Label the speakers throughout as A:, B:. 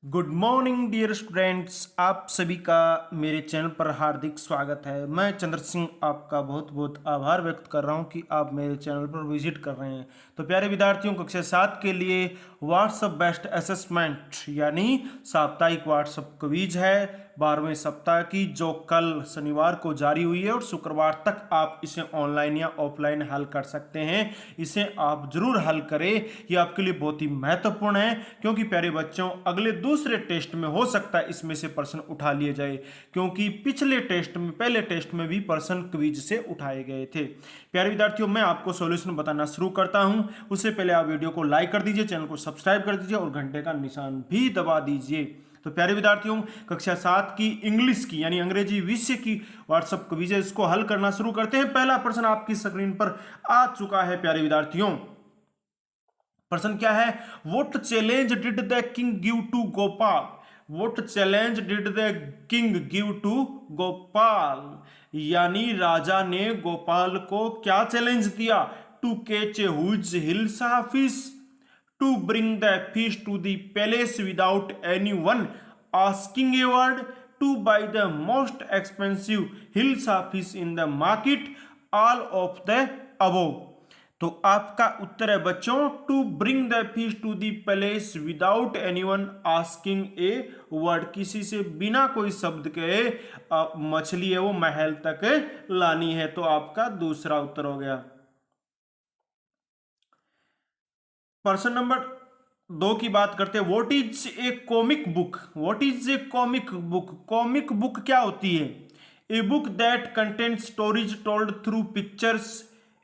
A: Good morning dear students, आप सभी का मेरे चैनल पर हार्दिक स्वागत है। मैं चंद्र सिंह आपका बहुत बहुत आभार व्यक्त कर रहा हूं कि आप मेरे चैनल पर विजिट कर रहे हैं। तो प्यारे विद्यार्थियों, कक्षा 7 के लिए व्हाट्सएप बेस्ट असेसमेंट यानी साप्ताहिक व्हाट्सएप क्विज है 12वें सप्ताह की, जो कल शनिवार को जारी हुई है और शुक्रवार तक आप इसे ऑनलाइन या ऑफलाइन हल कर सकते हैं। इसे आप जरूर हल करें, ये आपके लिए बहुत ही महत्वपूर्ण है, क्योंकि प्यारे बच्चों अगले दूसरे टेस्ट में हो सकता है इसमें से प्रश्न उठा लिए जाए, क्योंकि पिछले टेस्ट में पहले टेस्ट में भी प्रश्न क्विज से उठाए गए थे। प्यारे विद्यार्थियों, मैं आपको सॉल्यूशन बताना शुरू करता हूं। उससे पहले आप वीडियो को लाइक कर दीजिए, चैनल को सब्सक्राइब कर दीजिए और घंटे का निशान भी दबा दीजिए। तो प्यारे विद्यार्थियों, कक्षा 7 की इंग्लिश की यानी अंग्रेजी विषय की व्हाट्सएप क्विज है, इसको हल करना शुरू करते हैं। पहला प्रश्न आपकी स्क्रीन पर आ चुका है। प्यारे विद्यार्थियों, प्रश्न क्या है? What challenge did the king give to Gopal? What challenge did the king give to Gopal? यानी राजा ने गोपाल को क्या चैलेंज दिया? To catch a huge hilsa fish, to bring the fish to the palace without anyone asking a word, to buy the most expensive hilsa fish in the market, all of the above। तो आपका उत्तर है बच्चों, to bring the fish to the palace without anyone asking a word, किसी से बिना कोई शब्द के मछली है वो महल तक लानी है। तो आपका दूसरा उत्तर हो गया। प्रश्न नंबर 2 की बात करते हैं। What is a comic book? What is a comic book? Comic book क्या होती है? A book that contains stories told through pictures,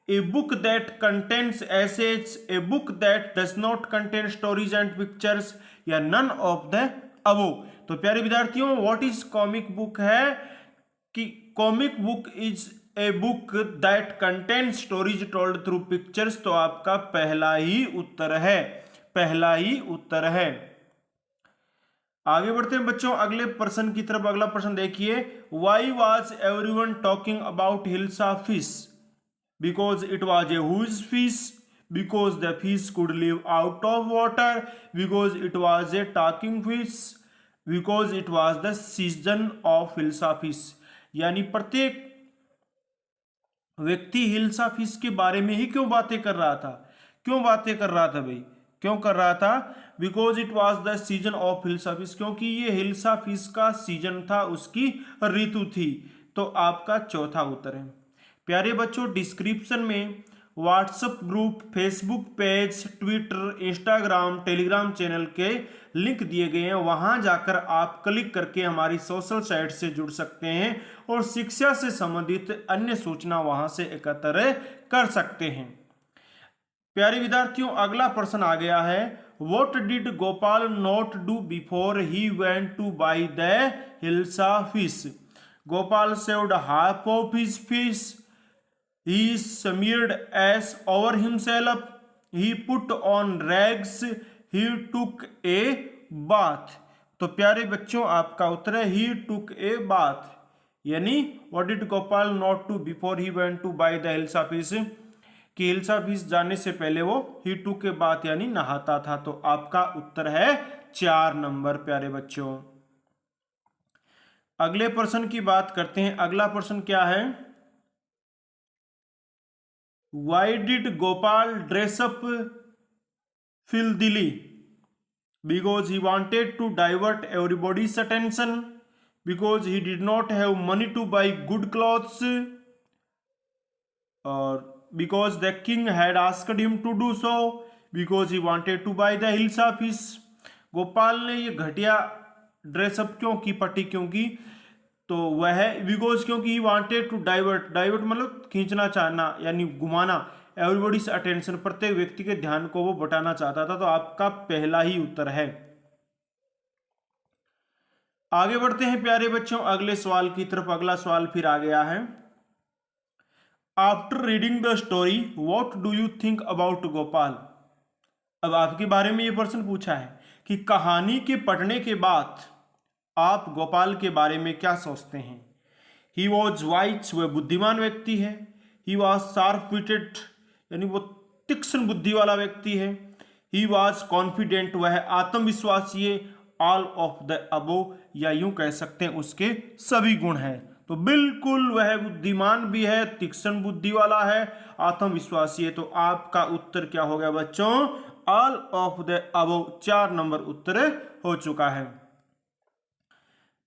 A: a book that contains essays, a book that does not contain stories and pictures, या none of the above. तो प्यारे विद्यार्थियों, what is comic book है कि comic book is a book that contains stories told through pictures. तो आपका पहला ही उत्तर है, पहला ही उत्तर है। आगे बढ़ते हैं बच्चों अगले प्रश्न की तरफ। अगला प्रश्न देखिए, why was everyone talking about hilsa fish? Because it was a huge fish, because the fish could live out of water, because it was a talking fish, because it was the season of hilsa fish. यानी प्रत्येक व्यक्ति hilsa fish के बारे में ही क्यों बातें कर रहा था? क्यों बातें कर रहा था भाई? क्यों कर रहा था? Because it was the season of hilsa fish, क्योंकि ये हिल्सा फिश का सीजन था, उसकी ऋतु थी। तो आपका चौथा उत्तर है। प्यारे बच्चों, डिस्क्रिप्शन में WhatsApp group, Facebook page, Twitter, Instagram, Telegram channel के लिंक दिए गए हैं। वहां जाकर आप क्लिक करके हमारी सोशल साइट से जुड़ सकते हैं और शिक्षा से संबंधित अन्य सूचना वहां से एकत्र कर सकते हैं। प्यारे विद्यार्थियों, अगला प्रश्न आ गया है। What did Gopal not do before he went two by the hilsa fish? Gopal saved half of his fish, he smeared ash over himself, he put on rags, he took a bath। तो प्यारे बच्चों, आपका उत्तर है he took a bath। यानी what did Gopal not do before he went to buy the hilsa fish? कि hilsa fish जाने से पहले वो he took a bath यानी नहाता था। तो आपका उत्तर है 4 नंबर। प्यारे बच्चों, अगले प्रश्न की बात करते हैं। अगला प्रश्न क्या है? Why did Gopal dress up filthily? Because he wanted to divert everybody's attention, because he did not have money to buy good clothes, or because the king had asked him to do so, because he wanted to buy the hilsa fish। Gopal ने ये घटिया dress up क्यों की, पट्टी क्यों की? तो वह बिकॉज क्योंकि he wanted to divert, divert मतलब खींचना चाहना यानी घुमाना, एवरीबॉडीज अटेंशन प्रत्येक व्यक्ति के ध्यान को वो बटाना चाहता था। तो आपका पहला ही उत्तर है। आगे बढ़ते हैं प्यारे बच्चों अगले सवाल की तरफ। अगला सवाल फिर आ गया है। After reading the story what do you think about Gopal? अब आपके बारे में यह प्रश्न पूछा है कि कहानी के पढ़ने के बाद आप गोपाल के बारे में क्या सोचते हैं? ही वॉज वाइज, वह बुद्धिमान व्यक्ति है। ही वॉज शार्प विटेड यानी वो तीक्ष्ण बुद्धि वाला व्यक्ति है। ही वॉज कॉन्फिडेंट, वह आत्मविश्वासी है। ऑल ऑफ द अबोव, या यूं कह सकते हैं उसके सभी गुण हैं। तो बिल्कुल वह बुद्धिमान भी है, तीक्ष्ण बुद्धि वाला है, आत्मविश्वासी है। तो आपका उत्तर क्या हो गया बच्चों? All of the above. 4 number उत्तर हो चुका है।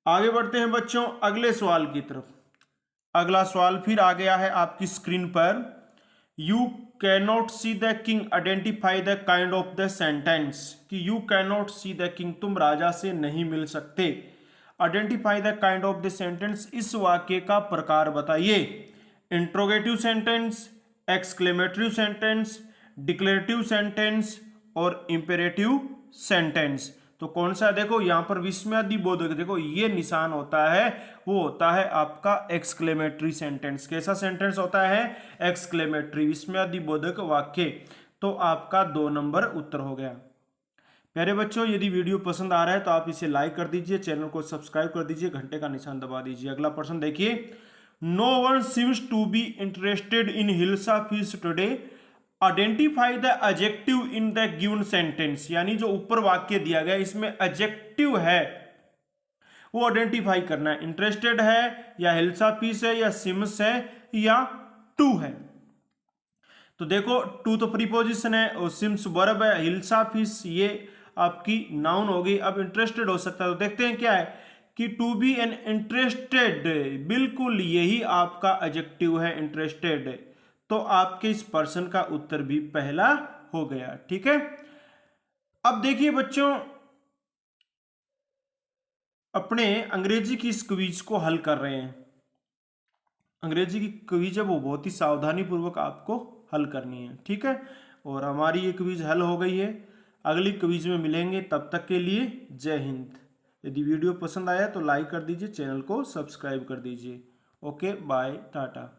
A: आगे बढ़ते हैं बच्चों अगले सवाल की तरफ। अगला सवाल फिर आ गया है आपकी स्क्रीन पर। You cannot see the king, identify the kind of the sentence. कि you cannot see the king, तुम राजा से नहीं मिल सकते। Identify the kind of the sentence, इस वाक्य का प्रकार बताइए। Interrogative sentence, exclamatory sentence, declarative sentence और इंपेरेटिव सेंटेंस। तो कौन सा? देखो यहां पर विस्मयादि बोधक, देखो ये निशान होता है, वो होता है आपका एक्सक्लेमेटरी सेंटेंस। कैसा सेंटेंस होता है? एक्सक्लेमेटरी, विस्मयादि बोधक वाक्य। तो आपका 2 नंबर उत्तर हो गया। प्यारे बच्चों, यदि वीडियो पसंद आ रहा है तो आप इसे लाइक कर दीजिए, चैनल को सब्सक्राइब कर दीजिए, घंटे का निशान दबा दीजिए। अगला प्रश्न देखिए। No one seems to be interested in hilsa fish today, identify the adjective in the given sentence. यानी जो ऊपर वाक्य दिया गया इसमें एडजेक्टिव है वो आइडेंटिफाई करना है। इंटरेस्टेड है या हिल्सा फिश है या सिम्स है या टू है। तो देखो टू तो प्रीपोजिशन है और सिम्स वर्ब है, हिल्सा फिश ये आपकी नाउन होगी। अब इंटरेस्टेड हो सकता है, तो देखते हैं क्या है कि टू बी एन इंटरेस्टेड, बिल्कुल यही आपका एडजेक्टिव है, इंटरेस्टेड। तो आपके इस पर्सन का उत्तर भी पहला हो गया। ठीक है। अब देखिए बच्चों, अपने अंग्रेजी की इस क्विज को हल कर रहे हैं। अंग्रेजी की क्विज है वो बहुत ही सावधानी पूर्वक आपको हल करनी है। ठीक है। और हमारी ये क्विज हल हो गई है। अगली क्विज में मिलेंगे, तब तक के लिए जय हिंद। यदि वीडियो पसंद आया तो लाइक कर दीजिए, चैनल को सब्सक्राइब कर दीजिए। Okay bye Tata.